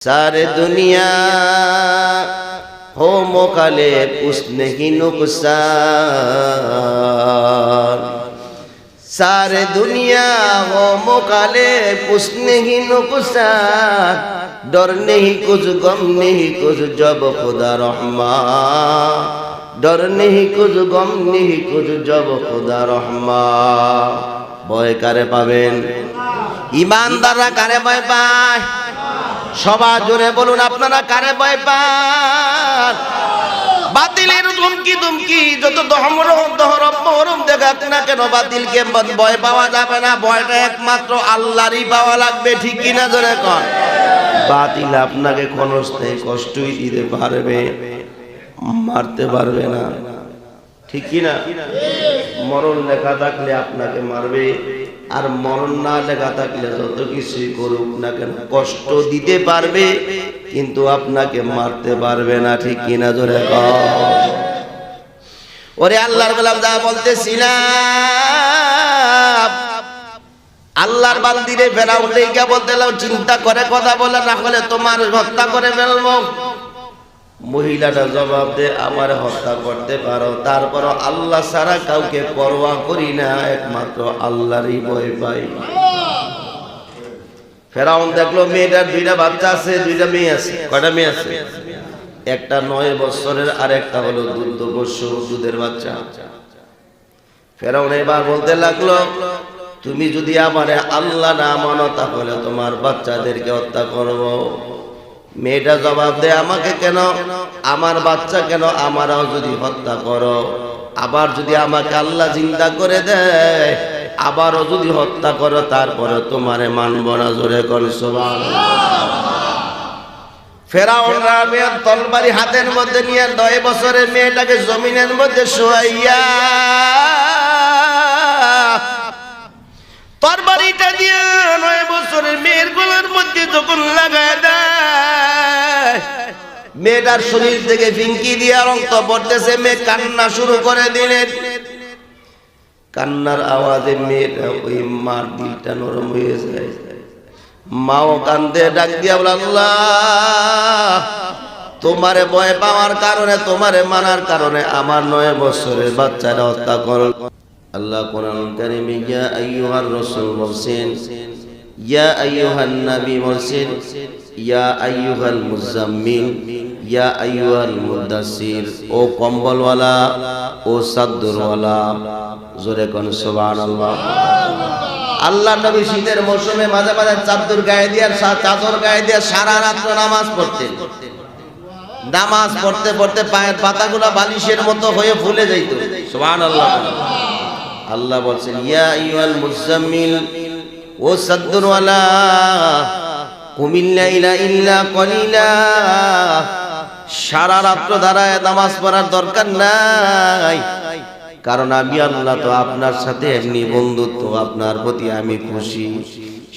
सारे दुनिया हो मोकाले उसने ही नुकसान। सारे दुनिया हो मोकाले उसने ही नुकसान। डर नहीं कुछ गम नहीं कुछ जब खुदा रहमान। डर नहीं कुछ गम नहीं कुछ जब खुदा रहमान। ভয় কারে পাবেন? ইমানদাররা কারে ভয় পায়? সবাই জোরে বলুন আপনারা কারে ভয় পান? বাতিলের ধমকি ধমকি যত দহরম দেখাক না কেন বাতিলকে ভয় পাওয়া যাবে না। ভয়টা একমাত্র আল্লাহরই পাওয়া লাগবে, ঠিক কিনা জোরে কন। বাতিল আপনাকে ক্ষণস্থায়ী কষ্টই দিতে পারবে, মারতে পারবে না, ঠিক কিনা। মরণ লেখা থাকলে আপনাকে মারবে, আর মরণ না লেখা থাকলে যত কিছুই করুক না কেন কষ্ট দিতে পারবে, কিন্তু আপনাকে মারতে পারবে না, ঠিক কিনা জোরে কও। ওরে আল্লাহর গোলাম যা বলতেছিলাম, আল্লাহর বান্দিরে ফেরাউন লেখা বলতে লাও চিন্তা করে কথা বলে, না হলে তোমার হত্যা করে ফেলবো। মহিলাটা জবাব দে আমার হত্যা করতে পারো, তারপর আল্লাহ ছাড়া কাউকে পরোয়া করি না, একমাত্র আল্লাহরই ভয় পাই। ফেরাউন দেখলো মেয়েটার দুইটা বাচ্চা আছে, দুইটা মেয়ে আছে। কয়টা মেয়ে আছে? একটা 9 বছরের আর একটা হলো 12 বছর দুধের বাচ্চা। ফেরাউন এবার বলতে লাগলো তুমি যদি আমারে আল্লাহ না মানো তাহলে তোমার বাচ্চাদেরকে হত্যা করবো। মেয়েটা জবাব দেয় আমাকে কেন, আমার বাচ্চা কেন, আমারও যদি হত্যা করো, আবার যদি আমাকে আল্লাহ জিন্দা করে দেয়, আবারও যদি হত্যা করো, তারপরে তোমারে মানব না। জোরে কোন সুবহানাল্লাহ। ফেরাউন রামের তরবারি হাতের মধ্যে নিয়ে 9 বছরের মেয়েটাকে জমিনের মধ্যে শোয়াইয়া তরবারিটা দিয়ে 9 বছরের মেয়ের গলার মধ্যে যখন লাগায় দেয়, মেয়েটার শরীর থেকে ফিঙ্কি দিয়ে রক্ত পড়তেছে। মেয়ে কান্না শুরু করে দিলেন। কান্নার আওয়াজে মেয়েটা ওই মার দিলটা নরম হয়ে যায়। মাও কান্দে, ডাক দিয়া বলে আল্লাহ তোমারে ভয় পাওয়ার কারণে, তোমারে মানার কারণে আমার 9 বছরের বাচ্চাটা হত্যা করো। আল্লাহ কোরআন কারীমে ইয়া আইয়ুহার রাসূল বলছেন, ইয়া আইয়ুহান নবী বলছেন, ইয়া আইয়ুহাল মুজাম্মিল, ইয়া আইয়ুহাল মুদাসসির। ও কম্বলওয়ালা, ও চাদরওয়ালা, জোরে কোন সুবহানাল্লাহ। আল্লাহ নবী শীতের মৌসুমে মাঝে মাঝে চাদর গায়ে দিয়ে চাদর গায়ে দিয়ে সারা রাত নামাজ পড়তেন। নামাজ পড়তে পড়তে পায়ের পাতাগুলো বালিশের মতো হয়ে ফুলে যাইত। সুবহানাল্লাহ। আল্লাহ বলছেন ইয়া আইয়ুহাল মুজাম্মিল, ও চাদরওয়ালা, কুমিল লাইলা ইল্লা কলিলা। সারা রাত দাঁড়ায় নামাজ পড়ার দরকার নাই, কারণ আমি আল্লাহ তো আপনার সাথে এমনি বন্ধুত্ব, আপনার প্রতি আমি খুশি।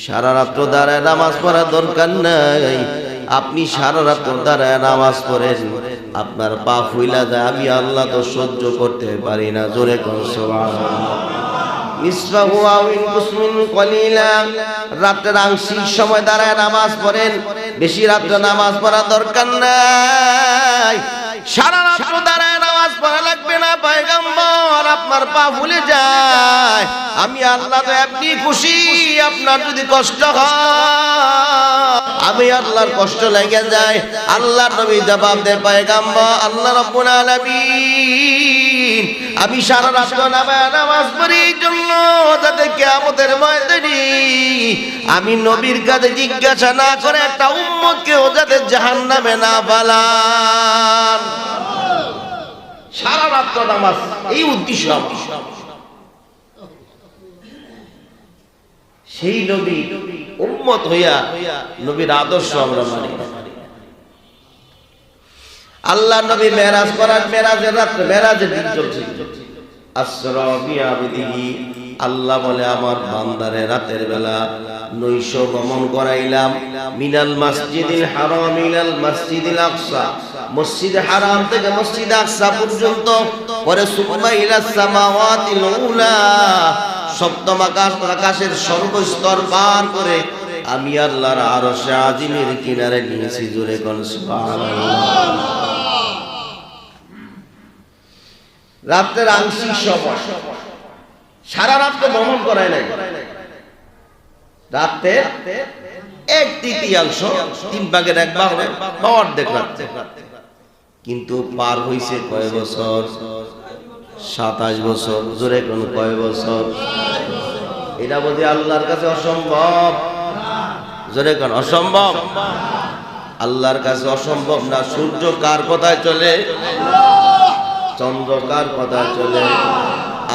সারা রাত দাঁড়ায় নামাজ পড়ার দরকার নাই, আপনি সারা রাত দাঁড়ায় নামাজ পড়েন, আপনার পা ফুইলা যায়, আমি আল্লাহ তো সহ্য করতে পারি না। জোরে কোন সুবহানাল্লাহ। নিসফাহু আও ইনকুস মিনহু কলিলা। রাতের আংশিক সময় দাঁড়ায় নামাজ পড়েন, বেশি রাতে নামাজ পড়া দরকার নাই। সারা রাত দাঁড়ায় নামাজ পড়া লাগবে না পয়গম্বর, আপনার পা ফুলে যায়, আমি আল্লাহ তো আপনি খুশি। আপনার যদি কষ্ট হয়, আমি আল্লাহর কষ্ট লেগে যায়। আল্লাহর নবী জবাব দেয় পয়গম্বর, আল্লাহ রাব্বুল আলামিন আমি সারা রাত নামাজ পড়ি এই জন্য যাতে কিয়ামতের ময়দানে আমি নবীর কাছে জিজ্ঞাসা না করে একটা উম্মতকেও যাতে জাহান্নামে না ফালান। সারা রাত নামাজ, এই উদ্দেশ্য। সেই নবী উম্মত হইয়া নবীর আদর্শ আমরা মানি। আল্লাহ নবী মেরাজ করার, মেরাজের রাত, মেরাজের দিন চলছিল। আসরা বিআবদিহি, আল্লাহ বলে আমার বান্দারে রাতের বেলা নৈশ গমন করাইলাম। মিনাল মসজিদিল হারাম ইলাল মসজিদিল আকসা, মসজিদে হারাম থেকে মসজিদে আকসা পর্যন্ত। পরে সুম্মা ইলাস সামাওয়াতিল উলা, সপ্তম আকাশের সর্বস্তর পার করে আমি আল্লাহর আরশে আজিমের কিনারে নিয়েছি। জোরে কোন সুবহানাল্লাহ। রাতের আংশিক সময়, সারা রাত তো ভ্রমণ করায় নাই, রাতে 1/3 3 ভাগের 1 ভাগ বা অর্ধেক রাতে। কিন্তু পার হইছে কয় বছর? 27 বছর। জোরে কোন কয় বছর? এটা বোধহয় আল্লাহর কাছে অসম্ভব। জোরে কোন অসম্ভব? আল্লাহর কাছে অসম্ভব না। সূর্য কার কথায় চলে? চন্দ্র কার কথায় চলে?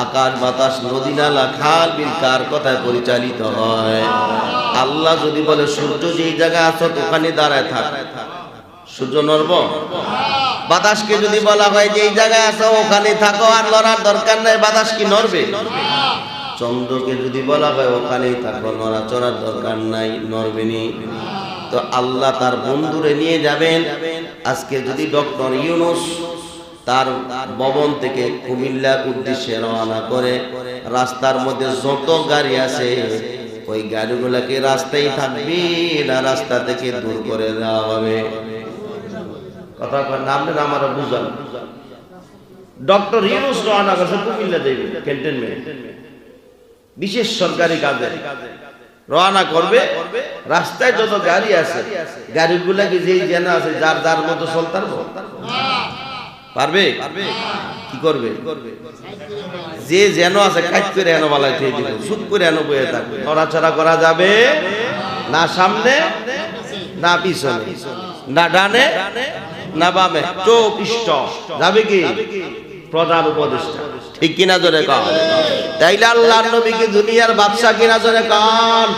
আকাশ বাতাস নদী নালা খাল বিল কার কথায় পরিচালিত হয়? আল্লাহ যদি বলে সূর্য যেই জায়গায় আছো ওখানে দাঁড়ায় থাক, সূর্য নড়ব? বাতাসকে যদি বলা হয় যে এই জায়গায় আছো ওখানে থাকো, আর লড়ার দরকার নাই, বাতাস কি নড়বে? চন্দ্রকে যদি বলা হয় ওখানেই থাকো, নড়াচড়ার দরকার নাই, নড়বে নি। তো আল্লাহ তার বন্ধুরে নিয়ে যাবেন। আজকে যদি ডক্টর ইউনূস তার ভবন থেকে কুমিল্লার উদ্দেশ্যে রওনা করে, রাস্তার মধ্যে যত গাড়ি আছে ওই গাড়িগুলোকে রাস্তায় থাকবে না, রাস্তা থেকে দূর করে দেওয়া হবে। কথা নাম না আমার বুঝান। ডক্টর ইউনূস রওনা করছে কুমিল্লা যাইবে, ক্যান্টনমেন্ট বিশেষ সরকারি কাজে রওনা করবে। রাস্তায় যত গাড়ি আছে গাড়িগুলাকে যেই যেন আছে যার যার মতো চলতে পারবে? কি করবে? যে যেন আছে কাজ করে এনো বালাই খেয়ে দিবে, সুদ করে এনো বয়ে থাকবে, নড়াচড়া করা যাবে না, সামনে না পিছনে, না ডানে না বামে, চোখ স্টপ যাবে কি প্রধান উপদেষ্টা। ঠিক কিনা জোরে কন? তাইলে আল্লাহর নবী কি দুনিয়ার বাদশা কিনা জোরে কন?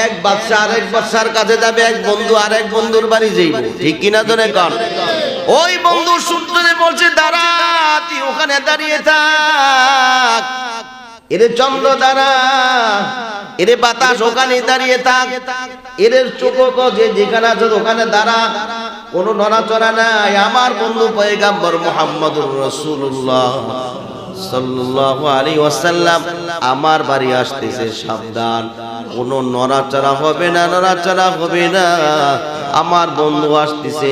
এক বাদশা আরেক বাদশার কাছে যাবে, এক বন্ধু আরেক বন্ধুর বাড়ি যাইব। ঠিক কিনা জোরে কন? ওই বন্ধু সূর্যরে বলছে দাঁড়া, তুই ওখানে দাঁড়িয়ে থাক। এরে চন্দ্র দাঁড়া, এরে বাতাস ওখানে দাঁড়িয়ে থাক, এদের চোখ যে যেখানে আছে ওখানে দাঁড়া, কোনো নড়াচড়া নাই। আমার বন্ধু পয়গম্বর মুহাম্মদুর রাসূলুল্লাহ সাল্লাল্লাহু আলাইহি ওয়াসাল্লাম আমার বাড়ি আসতেছে, সাবধান, কোনো নড়াচড়া হবে না, নড়াচড়া হবে না। আমার বন্ধু আসতেছে,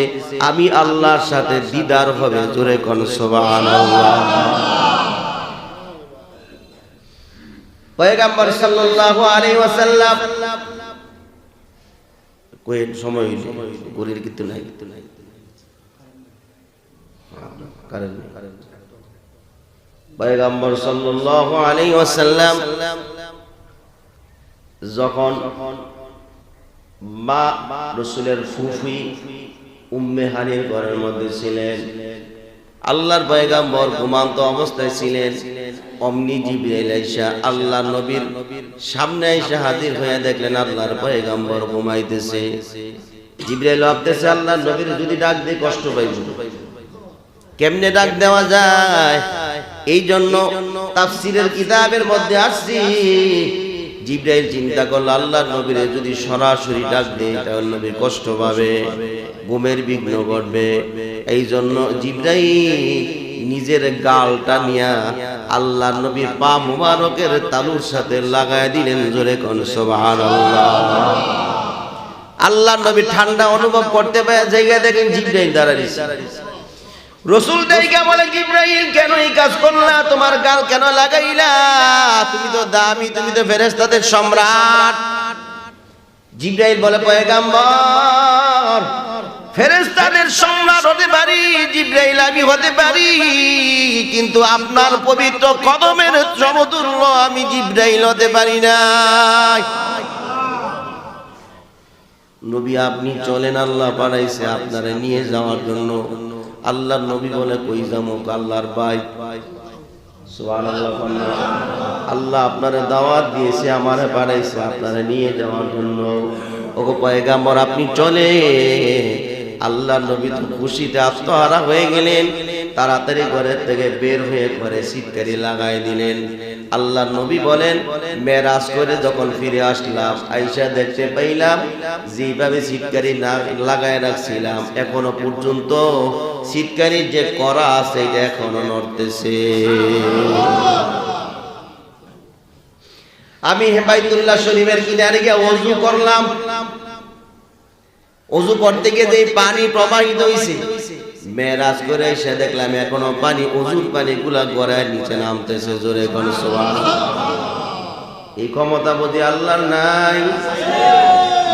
আমি আল্লাহর সাথে দিদার হবে। জোরে কোন সুবহানাল্লাহ। পয়গম্বর সাল্লাল্লাহু আলাইহি ওয়াসাল্লাম কোয়েন সময় গরির কিন্তু নাই, কারণ পয়গম্বর সাল্লাল্লাহু আলাইহি ওয়াসাল্লাম যখন মা রাসূলের ফুফি উম্মে হানির ঘরের মধ্যে ছিলেন, আল্লাহর পয়গম্বর ঘুমান্ত অবস্থায় ছিলেন, অমনি জিবরাইল আইসা আল্লাহর নবীর সামনে এসে হাজির হয়ে দেখলেন আল্লাহর পয়গম্বর ঘুমাইতেছে। জিবরাইল ভাবতেছে আল্লাহর নবীর যদি ডাক দিয়ে কষ্ট পাইব, কেমনে ডাক দেওয়া যায়? এই জন্য তাফসীরের কিতাবের মধ্যে আসছে জিবরাইল চিন্তা করল আল্লাহর নবীরে যদি সরাসরি ডাক দেয় তাহলে নবী কষ্ট পাবে, ঘুমের বিঘ্ন ঘটবে। এই জন্য জিবরাইল নিজের গালটা নিয়া আল্লাহর নবীর পা মুবারকের তালুর সাথে লাগায় দিলেন। জোরে কোন সুবহানাল্লাহ। আল্লাহর নবী ঠান্ডা অনুভব করতে পারে, জায়গা দেখেন জিবরাইল দাঁড়াইছে। রাসূল দাইকা বলে জিবরাইল কেন এই কাজ করলা, তোমার গাল কেন লাগাইলা? তুমি তো দামি, তুমি তো ফেরেশতাদের সম্রাট। জিবরাইল বলে পয়গম্বর, ফেরেশতাদের সম্রাট হতে পারি, জিবরাইল আমি হতে পারি, কিন্তু আপনার পবিত্র কদমের সমতুল্য আমি জিবরাইল হতে পারি না। নবী আপনি চলেন, আল্লাহ পাঠাইছে আপনারে নিয়ে যাওয়ার জন্য। আল্লাহর নবী বলে কই যামু? আল্লাহর বাইত। সুবহানাল্লাহ। আল্লাহ আপনারে দাওয়াত দিয়েছে, আমারে পাঠাইছে আপনারে নিয়ে যাওয়ার জন্য। ওগো পয়গম্বর আপনি চলে। আল্লাহর নবী তো খুশিতে আত্মহারা হয়ে গেলেন, তাড়াতাড়ি ঘরের থেকে বের হয়ে ঘরে সিটকারি লাগাই দিলেন। আল্লাহর নবী বলেন মেরাজ করে যখন ফিরে আসলাম, আয়েশা দেখতে পাইলাম যেভাবে সিটকারি না লাগায় রাখছিলাম এখনো পর্যন্ত সিটকারির যে করা আছে এটা এখনো নড়তেছে। আমি বাইতুল্লাহ শরীফের কিনারে গিয়ে ওযু করলাম। ওযু করতে গিয়ে যে পানি প্রবাহিত হইছে, মেরাজ করে এসে দেখলাম এখনো পানি, ওযুর পানিগুলা গড়ায় নিচে নামতেছে। জোরে কোন সুবহানাল্লাহ। এই ক্ষমতা বুঝি আল্লাহর নাই?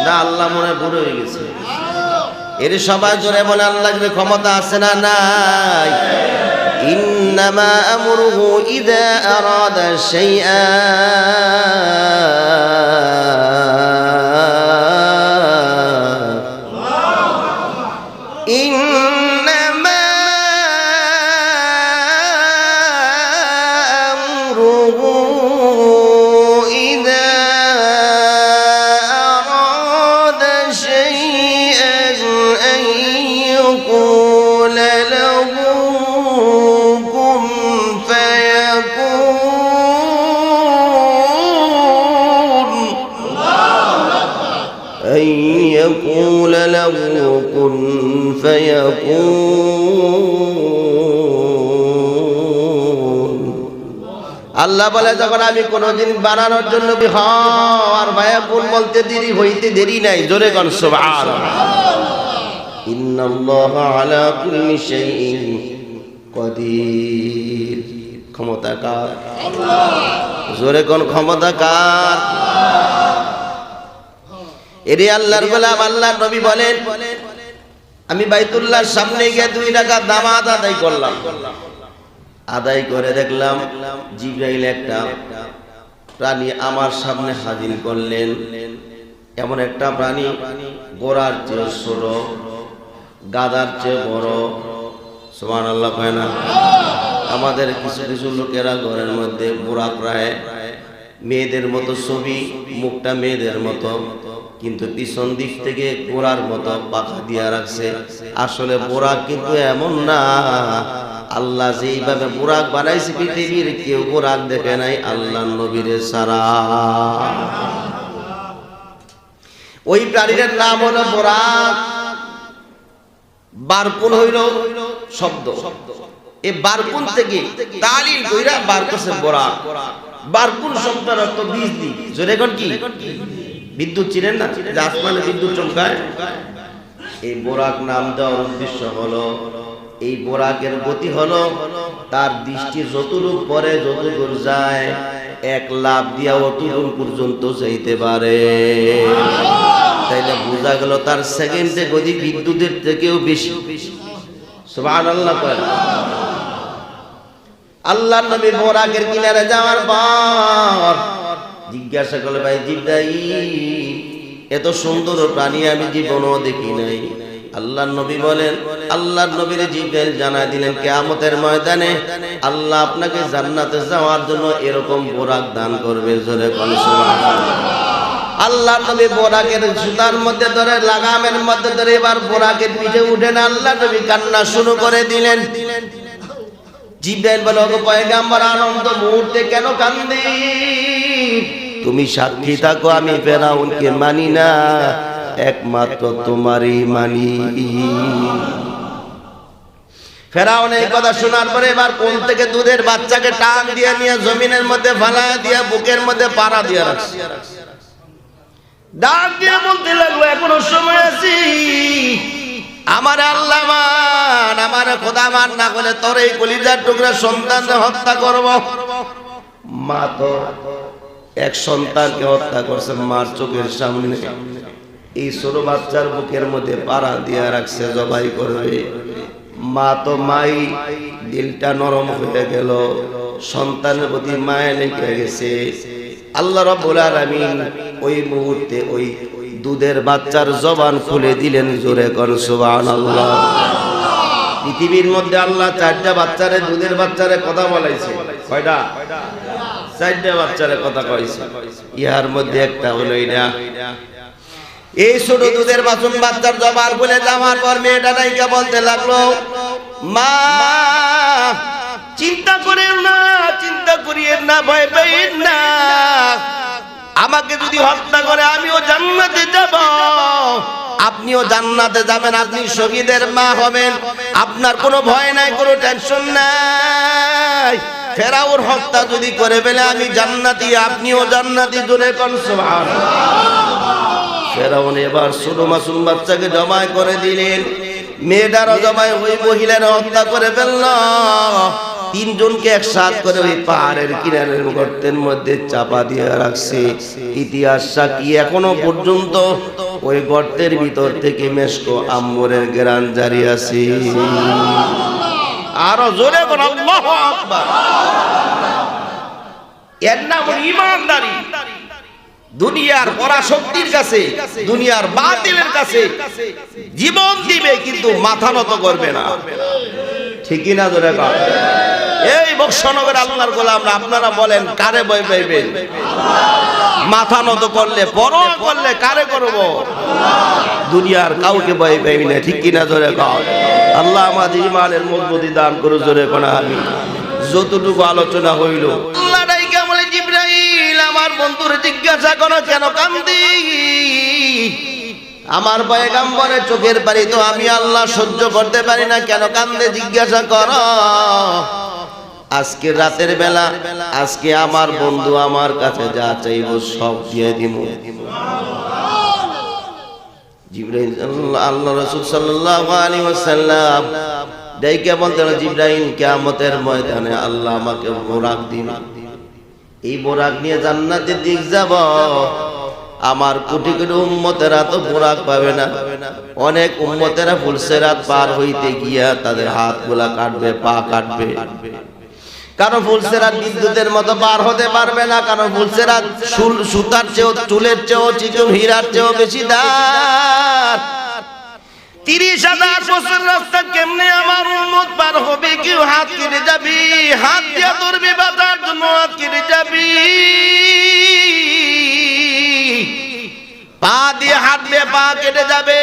না, আল্লাহ মনে বুড়ো হয়ে গেছে? এর সবাই জোরে বলে আল্লাহর ক্ষমতা আছে না নাই? ইন্নামা আমরুহু ইযা আরাদা শাইআ يقول له كن فيكون। আল্লাহ বলে যখন আমি কোনদিন বানানোর জন্য আর ফায়াকুন বলতে দেরি হইতে দেরি নাই। জোরে কোন সুবহানাল্লাহ। ইন্নাল্লাহা আলা কুল্লি শাইইন কাদির। ক্ষমতা কার? আল্লাহ। জোরে কোন ক্ষমতা কার? এরে আল্লাহর গোলাম, আল্লাহর নবী বলেন আমি বাইতুল্লাহর সামনে গিয়ে 2 রাকাত নামাজ আদায় করলাম। আদায় করে দেখলাম জিবরাইল একটা প্রাণী আমার সামনে হাজির করলেন। এমন একটা প্রাণী ঘোড়ার চেয়ে ছোট, গাধার চেয়ে বড়। সুবহানাল্লাহ কয় না? আমাদের কিছু কিছু লোকেরা ঘরের মধ্যে বুরাক রায়, মেয়েদের মতো ছবি, মুখটা মেয়েদের মতো, কিন্তু পিছন দিক থেকে ঘোড়ার মতো পাখা দিয়া রাখছে। আসলে বুরাক কিন্তু এমন না। আল্লাহ যেইভাবে বুরাক বানাইছে পৃথিবীর কেউ বুরাক দেখে নাই আল্লাহর নবীর ছাড়া। ওই প্রাণীর নাম হলো বুরাক। বারকুন হইল শব্দ, এই বারকুন থেকে তালিল কইরা বার করছে বুরাক। বারকুন শব্দের অর্থ বিজলি। জোরে কোন কি? বিদ্যুৎ চিনেন না, যে আসমানে বিদ্যুৎ চমকায়? এই বুরাক নাম দেওয়ার উদ্দেশ্য হলো এই বুরাকের গতি হলো তার দৃষ্টি যতটুকু পরে যতদূর যায়, 1 লাফ দিয়া অতদূর পর্যন্ত যাইতে পারে। তাইলে বোঝা গেল তার সেকেন্ডে গতি বিদ্যুতের থেকেও বেশি। সুবহানাল্লাহ। আল্লাহর নবী বুরাকের কিনারে যাওয়ার পর জিজ্ঞাসা করলে, ভাই জিবরাইল, এত সুন্দর প্রাণী আমি জীবনও দেখি নাই। আল্লাহর নবী বলেন, আল্লাহর নবীর জিবরাইল জানায় দিলেন কিয়ামতের ময়দানে আল্লাহ আপনাকে জান্নাতে যাওয়ার জন্য এরকম বুরাক দান করবে। জোরে কোন সুবহানাল্লাহ। আল্লাহর নবী বুরাকের সুতার মধ্যে ধরে, লাগামের মধ্যে ধরে এবার বুরাকের পিঠে উঠেন। আল্লাহর নবী কান্না শুরু করে দিলেন। জিবরাইল বলে, ওগো পয়গম্বর, আনন্দ মুহূর্তে কেন কান্দি? তুমি সাক্ষী থাকো আমি ফেরাউনকে মানি না, একমাত্র তোমারই মানি। ফেরাউন এই কথা শোনার পরে এবার কোল থেকে দুধের বাচ্চাকে টান দিয়ে নিয়ে জমিনের মধ্যে ফালায় দিয়ে বুকের মধ্যে পাড়া দিয়ে রাখছে। ডাক দিয়ে বলতে লাগলো, এখনো সময় আছে, আমার আল্লাহ মান, আমার খোদা মান না করলে তোর এই কলিজার টুকরা সন্তানকে হত্যা করব। মা তো এক সন্তানকে হত্যা করছে মার চোখের সামনে। এই ছোট বাচ্চার বুকের মধ্যে পাড়া দিয়ে রাখছে, জবাই করবে। মা তো মাই, দিলটা নরম হয়ে গেল, সন্তানের প্রতি মায়া লেগে গেছে। আল্লাহ রাব্বুল আলামিন ওই মুহূর্তে ওই দুধের বাচ্চার জবান খুলে দিলেন। জোরে কোন সুবহানাল্লাহ। পৃথিবীর মধ্যে আল্লাহ 4টা বাচ্চারে, দুধের বাচ্চারে কথা বলাইছে। কয়টা? 4টা বাচ্চারে কথা কইছে। ইহার মধ্যে একটা হলো এটা। এই ছোট দুধের বাচ্চার জবান খুলে যাওয়ার পর মেয়েটা নাইকা বলতে লাগলো, মা চিন্তা করেন না, চিন্তা করিয়েন না, ভয় পাইয়েন না। আমাকে যদি হত্যা করে আমিও জান্নাতে যাব, আপনিও জান্নাতে যাবেন, আপনি শহীদের মা হবেন। আপনার কোনো ভয় নাই, কোনো টেনশন নাই। ফেরাউন হত্যা যদি করে ফেলে আমি জান্নাতি, আপনিও জান্নাতি, জোরে কোন সুবহানাল্লাহ। ফেরাউন এবার ছোট মাসুম বাচ্চাকে জবাই করে দিলেন, মেয়েটারও জবাই, ওই মহিলারা হত্যা করে ফেলল। তিনজনকে একসাথ করে ওই পাহাড়ের কিনারের গর্তের মধ্যে চাপা দিয়ে রাখছে। ইতিহাস সাক্ষী এখনো পর্যন্ত ওই গর্তের ভিতর থেকে মেশকো আম্বরের ঘ্রাণ জারি আছে। আরো জোরে বল আল্লাহু আকবার। এর নাম ঈমানদারি। দুনিয়ার পরাশক্তির কাছে, দুনিয়ার বাতিলের কাছে জীবন দিবে কিন্তু মাথা নত করবে না, ঠিক কি না জোরে বল। এই বক্সনগর আল্লাহর গোলামরা, আপনারা বলেন কারে ভয় পাইবেন? মাথা নত করলে, পরোয়া করলে কারে করব? দুনিয়ার কাউকে ভয় পাইবি না, ঠিক কি না জোরে বল। আল্লাহ আমাদের ঈমানের মজবুতি দান করুন, জোরে কোন আমিন। যতটুকু আলোচনা হইল, আল্লাহ ডাইকা বলে জিবরাইল আমার বন্ধুর জিজ্ঞাসা করো কেন কান্দি? আমার পয়গম্বরের চোখের পানি তো আমি আল্লাহ সহ্য করতে পারি না, কেন কান্দে জিজ্ঞাসা করো। আজকে রাতের বেলা, আজকে আমার বন্ধু আমার কাছে যা চাইবো সব দিয়ে দিব। জিবরাইল আল্লাহ রাসূল সাল্লাল্লাহু আলাইহি ওয়াসাল্লাম ডাইকা বলতেন, জিবরাইল কিয়ামতের ময়দানে আল্লাহ আমাকে বোরাক দিন, এই বোরাক নিয়ে জান্নাতের দিক যাব। আমার কোটি কোটি উম্মতেরা তো বোরাক পাবে না। অনেক উম্মতেরা ফুলসেরাত পার হইতে গিয়া তাদের হাতগুলা কাটবে, পা কাটবে। কারণ ফুলসেরাত বিদ্যুতের মতো পার হতে পারবে না, কারণ ফুলসেরাত সুতার চেয়েও, চুলের চেয়েও চিকন, হীরার চেয়েও বেশি দাম। 30,000 বছর রাস্তা কেমনে আমার উম্মত পার হবে? কেউ হাত কেটে যাবি, হাত দিয়া ধরবি বাঁচার জন্য হাত কেটে যাবি, পা দিয়ে হাঁটবে, পা কেটে যাবে,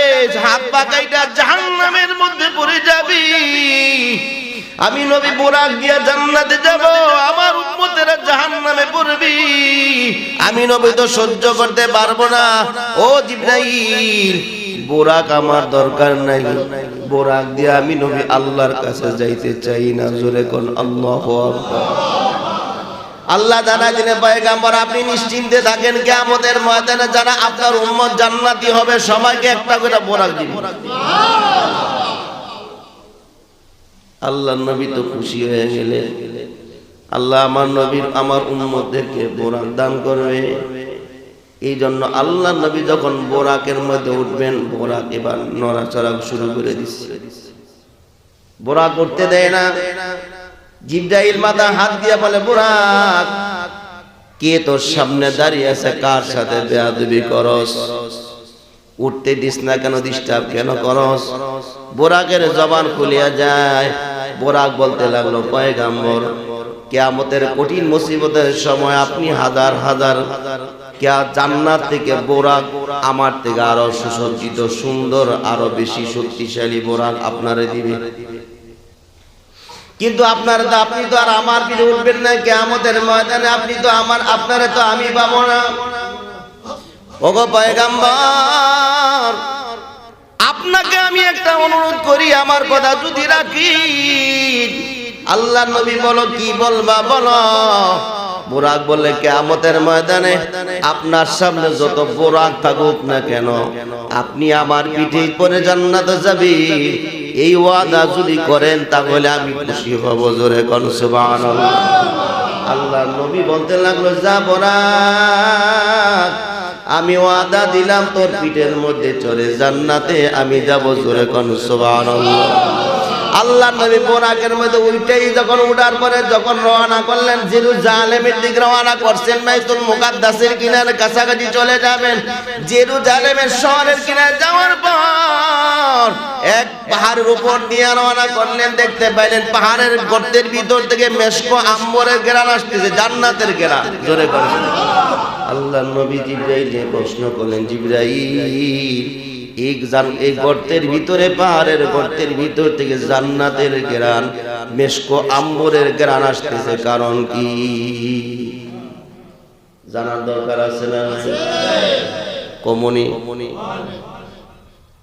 হাত পা কাইটা জাহান্নামের মধ্যে পড়ে যাবি। আমি নবী বোরাক দিয়া জান্নাতে যাব, আমার উম্মতেরা জাহান্নামে পড়বি। আমি নবী তো সহ্য করতে পারবো না। ও জিবরাইল, বোরাক আমার দরকার নাই, বোরাক দিয়ে আমি নবী আল্লাহর কাছে যাইতে চাই না, জোরে কোন আল্লাহু আকবার। আল্লাহ জানা দিনে পয়গম্বর আপনি নিশ্চিন্তে থাকেন, কিয়ামতের ময়দানে যারা আপনার উম্মত জান্নাতি হবে সবাইকে একটা করে বোরাক দিব। আল্লাহ নবী তো খুশি হয়ে গেলেন, আল্লাহ আমার নবীর, আমার উম্মতদেরকে বোরাক দান করবে। এই জন্য আল্লাহ নবী যখন বোরাকের মধ্যে উঠবেন, বোরাক এবার নড়াচড়া শুরু করে দিচ্ছে, বোরাক উঠতে দেয় না। জিবরাইল মাথা হাত দিয়ে বলে, বোরাক কে তোর সামনে দাঁড়িয়ে আছে, কার সাথে বেয়াদবি করস? উঠতে দিস না কেন, ডিস্টার্ব কেন করস? বোরাকের জবান খুলিয়া যায়। বোরাক বলতে লাগলো, পয়গম্বর কিয়ামতের কঠিন মুসিবতের সময় আপনি হাজার হাজার জান্নাত থেকে বোরাক আমার থেকে আরো সুসজ্জিত, সুন্দর, আরো বেশি শক্তিশালী বোরাক আপনারে দিবে। কিন্তু আপনি তো আর আমার পিঠে উঠবেন না কিয়ামতের ময়দানে, আপনি তো আমার, আপনারে তো আমি পাবো না। ওগো পয়গম্বর, আপনাকে আমি একটা অনুরোধ করি, আমার কথা যদি রাখি। আল্লাহ নবী বলো, কি বলবা বলো। বোরাক বলে, কিয়ামতের ময়দানে আপনার সামনে যত বোরাক থাকুক না কেন, আপনি আমার পিঠে পরে জান্নাতে যাবি, এই ওয়াদা যদি করেন তাহলে আমি খুশি হব, জোরে কোন সুবহানাল্লাহ। আল্লাহ নবী বলতে লাগলো, যা বোরাক, আমি ওয়াদা দিলাম তোর পিঠের মধ্যে চড়ে জান্নাতে আমি যাব, জোরে কোন সুবহানাল্লাহ। আল্লাহ নবী বোরাকের মধ্যে উঠেই যখন উঠার পরে যখন রওনা করলেন, জেরুজালেমের দিকে রওনা করছেন, বাইতুল মুকাদ্দাসের কিনারে কাছাকাছি চলে যাবেন। জেরুজালেমের শহরের কিনারে যাওয়ার পর এক পাহাড়ের উপর দিয়ে রওনা করলেন। দেখতে পাইলেন পাহাড়ের গর্তের ভিতর থেকে মেশকো আম্বরের ঘ্রাণ আসতেছে, জান্নাতের ঘ্রাণ, জোরে করে। আল্লাহ নবী জিবরাইলকে প্রশ্ন করলেন, জিবরাইল এই গর্তের ভিতরে, পাহাড়ের গর্তের ভিতর থেকে জান্নাতের ঘ্রাণ, মেশকো আম্বরের ঘ্রাণ আসতেছে, কারণ কি জানার দরকার আছে না? কমনি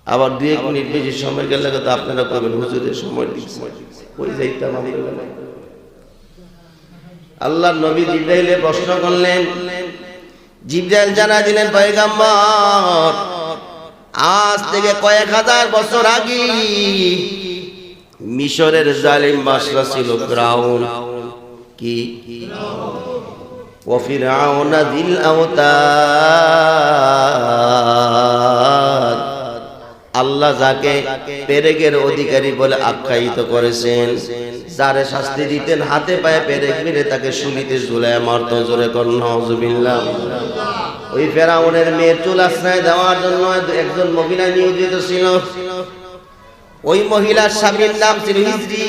আবার 2-1 মিনিট বেশি সময় গেলে তো আপনারা কবেন হুজুরের সময় দিচ্ছে, ওই যাইতাম। আল্লাহর নবী জিবরাইলে প্রশ্ন করলেন, জিবরাইল জানা দিলেন পয়গম্বর আজ থেকে কয়েক হাজার বছর আগে মিশরের জালিম বাদশা ছিল ফিরআউন। কি? ওয়া ফিরআউন যিল আওতাদ। আল্লাহ যাকে পেরেকের অধিকারী বলে আখ্যায়িত করেছেন, যারে শাস্তি দিতেন হাতে পায়ে পেরেক মেরে তাকে শুলিতে ঝুলায় মারত। জোরে কোন নাউজুবিল্লাহ। ওই ফিরআউনের মেয়ের চুল আশ্রয় দেওয়ার জন্য একজন মহিলা নিয়োজিত ছিল। ওই মহিলার স্বামীর নাম ছিল হিজরি।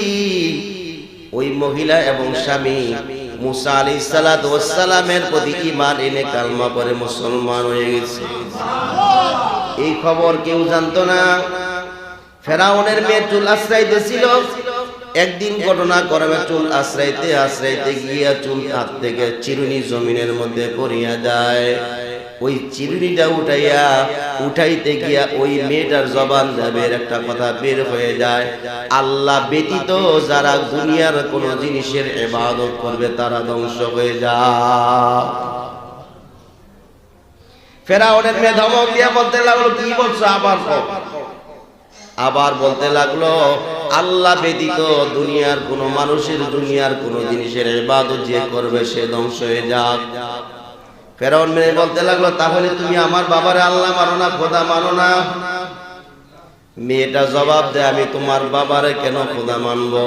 ওই মহিলা এবং স্বামী মুসা আলাইহিস সালাতু ওয়াস সালামের প্রতি ঈমান এনে কালমা পড়ে মুসলমান হয়ে গেছে। এই খবর কেউ জানতো না। ফিরআউনের মেয়ে চুল আশ্রাইতে ছিল। একদিন ঘটনা ক্রমে চুল আশ্রাইতে আশ্রাইতে গিয়া চুল হাত থেকে চিরুনি জমিনের মধ্যে পড়িয়া যায়। ওই চিরুনিটা উঠাইতে গিয়া ওই মেয়েটার জবান যাবে একটা কথা বের হয়ে যায়, আল্লাহ ব্যতীত যারা দুনিয়ার কোন জিনিসের ইবাদত করবে তারা ধ্বংস হয়ে যায়। ফিরআউনের মেয়ে ধমক দিয়া বলতে লাগলো, কি বলছো? আবার বলতে লাগলো, আল্লাহ ব্যতীত দুনিয়ার কোন মানুষের দুনিয়ার কোন জিনিসের ইবাদত যে করবে সে ধ্বংস হয়ে যাক। ফিরআউন মেয়ে বলতে লাগলো, তাহলে তুমি আমার বাবারে আল্লাহ মানো না, খোদা মানো না? মেয়েটা জবাব দেয়, আমি তোমার বাবারে কেন খোদা মানবো?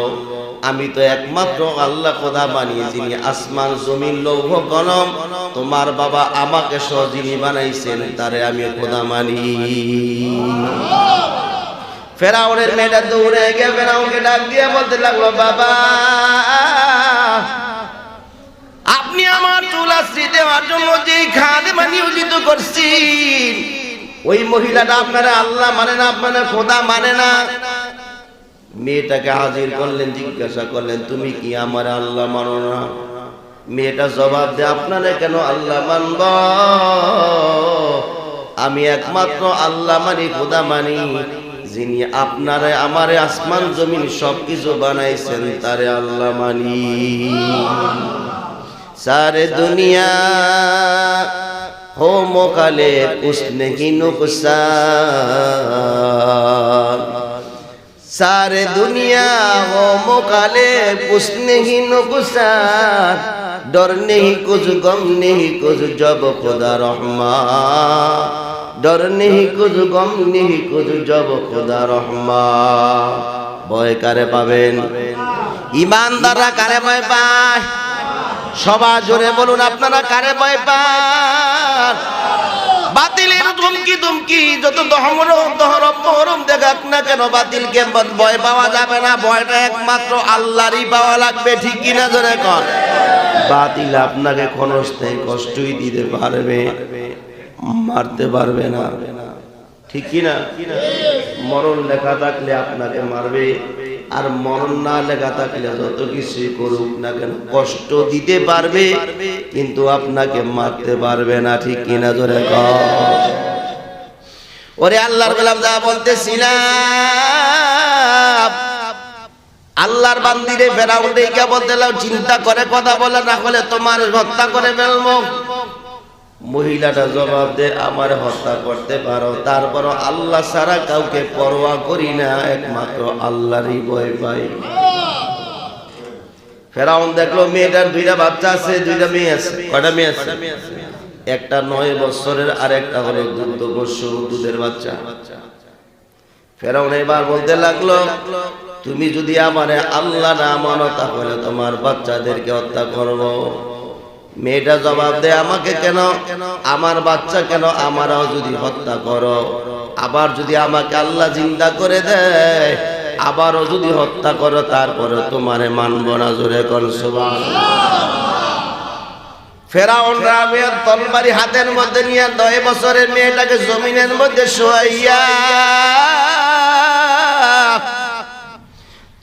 আমি তো একমাত্র আল্লাহ খোদা মানি যিনি আসমান জমিন লৌহ কলম। তোমার বাবা আমাকে সহ যিনি বানাইছেন তারে আমি খোদা মানি। ফিরআউনের মেয়েটা দৌড়ে গিয়ে ফিরআউনকে ডাক দিয়ে বলতে লাগলো, বাবা আপনি আমার চুল আশ্রিত দেওয়ার জন্য যে খাদেমা নিয়োজিত করছেন, ওই মহিলাটা আপনারা আল্লাহ মানে না, আপনারা খোদা মানে না। মেয়েটাকে হাজির করলেন, জিজ্ঞাসা করলেন, তুমি কি আমার আল্লাহ মানো না? মেয়েটা জবাব দেয়, আপনারা কেন আল্লাহ মানব? আমি একমাত্র আল্লাহ মানি, খোদা মানি যিনি আপনারে আমারে আসমান জমিন সবকিছু বানাইছেন তারে আল্লাহ মানি। सारे दुनिया हो मोकाले उसने ही नुकसान, सारे दुनिया हो मोकाले उसने ही नुकसान, डर नहीं कुछ गम नहीं कुछ जब खुदा रहमान, डर नहीं कुछ गम नहीं कुछ जब खुदा रहमान। ভয় কারে পাবেন? ঈমানদাররা কারে ভয় পায়? সবাই জোরে বলুন, আপনারা কারে ভয় পান? বাতিলের ধমকি যত দহরম দেখাক না কেন, বাতিলকে ভয় পাওয়া যাবে না। ভয়টা একমাত্র আল্লাহরই পাওয়া লাগবে। ঠিক কিনা জোরে কর? বাতিল আপনাকে ক্ষণস্থায়ী কষ্টই দিতে পারবে, মারতে পারবে না। ঠিক কিনা? মরণ লেখা থাকলে আপনাকে মারবে, আর মরণ না লেখা থাকলে যত কিছুই করুক না কেন কষ্ট দিতে পারবে, কিন্তু আপনাকে মারতে পারবে না। ঠিক কিনা জোরে কর? ওরে আল্লাহর গোলাম, যা বলতেছিলাম, আল্লাহর বান্দিরে ফিরআউন দেখে বলতে লাগলো, চিন্তা করে কথা বলে, না হলে তোমার হত্যা করে ফেলবো। মহিলাটা জবাব দে, আমার হত্যা করতে পারো, তারপরও আল্লাহ ছাড়া কাউকে পরোয়া করি না, একমাত্র আল্লাহরই ভয় পাই। ফিরআউন দেখলো মেয়েটার দুইটা বাচ্চা আছে, দুইটা মেয়ে আছে। কয়টা মেয়ে আছে? একটা 9 বছরের আর একটা হলো দুধের বাচ্চা। ফিরআউন এবার বলতে লাগলো, তুমি যদি আমারে আল্লাহ না মানো তাহলে তোমার বাচ্চাদেরকে হত্যা করবো। মেয়েটা জবাব দেয়, আমাকে কেন, আমার বাচ্চা কেন, আমারও যদি হত্যা করো, আবার যদি আমাকে আল্লাহ জিন্দা করে দেয়, আবারও যদি হত্যা করো, তারপরে তোমারে মানব না। জোরে কোন সুবহানাল্লাহ। ফিরআউন রাবের তরবারি হাতের মধ্যে নিয়ে 9 বছরের মেয়েটাকে জমিনের মধ্যে শোয়াইয়া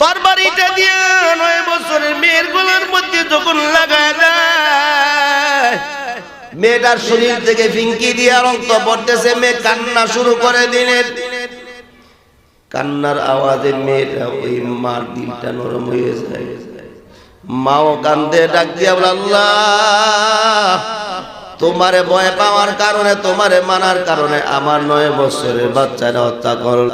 তরবারিটা দিয়ে 9 বছরের মেয়ের গলার মধ্যে যখন লাগায় দেয়, মেয়েটার শরীর থেকে ফিঙ্কি দিয়ে রক্ত পড়তেছে। মেয়ে কান্না শুরু করে দিলেন। কান্নার আওয়াজে মেয়েটা ওই মার দিলটা নরম হয়ে যায়। মাও কান্দে ডাক দিয়া বলে, আল্লাহ তোমারে ভয় পাওয়ার কারণে, তোমারে মানার কারণে আমার 9 বছরের বাচ্চাটা হত্যা করল।